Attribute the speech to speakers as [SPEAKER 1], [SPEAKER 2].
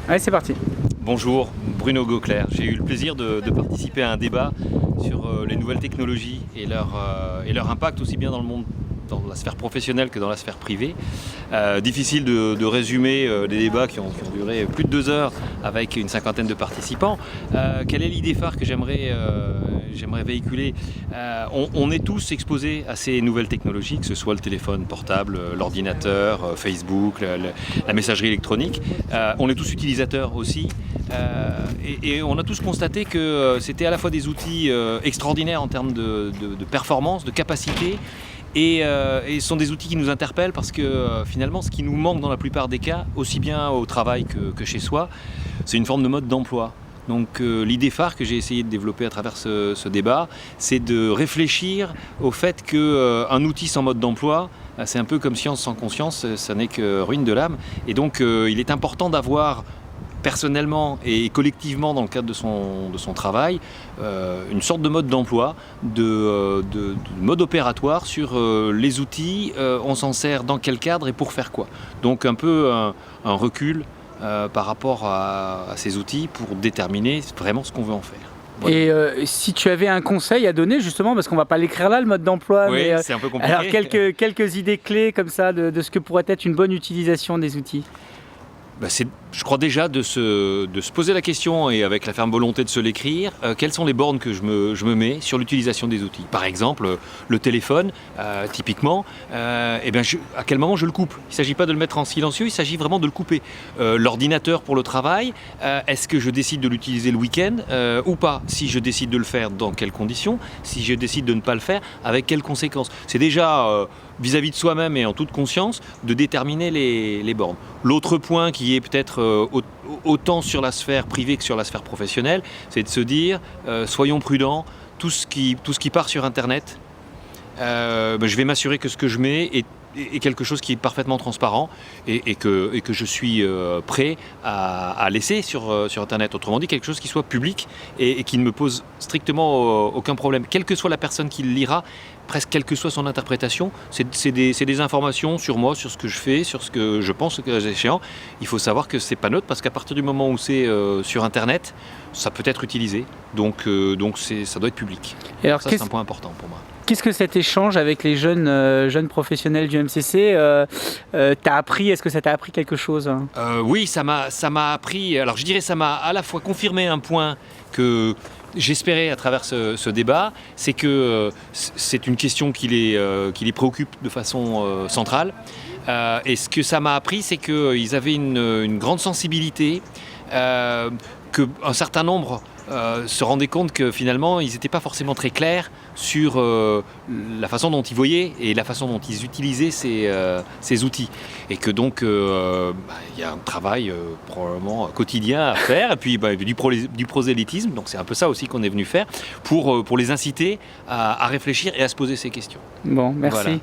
[SPEAKER 1] Allez, c'est parti.
[SPEAKER 2] Bonjour, Bruno Gauclair. J'ai eu le plaisir de participer à un débat sur les nouvelles technologies et leur impact aussi bien dans le monde, dans la sphère professionnelle que dans la sphère privée. Difficile de résumer des débats qui ont duré plus de 2 heures avec une cinquantaine de participants. Quelle est l'idée phare que j'aimerais véhiculer? On est tous exposés à ces nouvelles technologies, que ce soit le téléphone portable, l'ordinateur, Facebook, la messagerie électronique. On est tous utilisateurs aussi. Et on a tous constaté que c'était à la fois des outils extraordinaires en termes de performance, de capacité, et ce sont des outils qui nous interpellent parce que finalement ce qui nous manque dans la plupart des cas, aussi bien au travail que chez soi, c'est une forme de mode d'emploi. Donc l'idée phare que j'ai essayé de développer à travers ce débat, c'est de réfléchir au fait qu'un outil sans mode d'emploi, c'est un peu comme science sans conscience, ça n'est que ruine de l'âme. Et donc il est important d'avoir personnellement et collectivement dans le cadre de son travail, une sorte de mode d'emploi, de mode opératoire sur les outils, on s'en sert dans quel cadre et pour faire quoi. Donc un peu un recul par rapport à ces outils pour déterminer vraiment ce qu'on veut en faire. Voilà.
[SPEAKER 1] Et si tu avais un conseil à donner justement, parce qu'on ne va pas l'écrire là, le mode d'emploi,
[SPEAKER 2] oui,
[SPEAKER 1] mais
[SPEAKER 2] c'est un peu compliqué.
[SPEAKER 1] Alors quelques idées clés comme ça de ce que pourrait être une bonne utilisation des outils.
[SPEAKER 2] C'est, je crois déjà de se poser la question et avec la ferme volonté de se l'écrire, quelles sont les bornes que je me mets sur l'utilisation des outils. Par exemple, le téléphone, typiquement, à quel moment je le coupe? Il ne s'agit pas de le mettre en silencieux, il s'agit vraiment de le couper. L'ordinateur pour le travail, est-ce que je décide de l'utiliser le week-end ou pas? Si je décide de le faire, dans quelles conditions? Si je décide de ne pas le faire, avec quelles conséquences? C'est déjà vis-à-vis de soi-même et en toute conscience de déterminer les bornes. L'autre point qui est peut-être autant sur la sphère privée que sur la sphère professionnelle, c'est de se dire soyons prudents, tout ce qui part sur Internet, je vais m'assurer que ce que je mets est quelque chose qui est parfaitement transparent et que je suis prêt à laisser sur Internet. Autrement dit, quelque chose qui soit public et qui ne me pose strictement aucun problème. Quelle que soit la personne qui le lira, presque quelle que soit son interprétation, c'est des informations sur moi, sur ce que je fais, sur ce que je pense, que c'est échéant. Il faut savoir que c'est pas neutre parce qu'à partir du moment où c'est sur Internet, ça peut être utilisé. Donc ça doit être public.
[SPEAKER 1] Et alors,
[SPEAKER 2] ça, c'est un point important pour moi.
[SPEAKER 1] Qu'est-ce que cet échange avec les jeunes professionnels du MCC t'a appris? Est-ce que ça t'a appris quelque chose?
[SPEAKER 2] Oui, ça m'a appris. Alors je dirais ça m'a à la fois confirmé un point que j'espérais à travers ce débat, c'est que c'est une question qui les préoccupe de façon centrale. Et ce que ça m'a appris, c'est qu'ils avaient une grande sensibilité, qu'un certain nombre se rendaient compte que finalement ils n'étaient pas forcément très clairs sur la façon dont ils voyaient et la façon dont ils utilisaient ces outils. Et que donc y a un travail probablement quotidien à faire et puis du prosélytisme, donc c'est un peu ça aussi qu'on est venu faire pour les inciter à réfléchir et à se poser ces questions.
[SPEAKER 1] Bon, merci.
[SPEAKER 2] Voilà.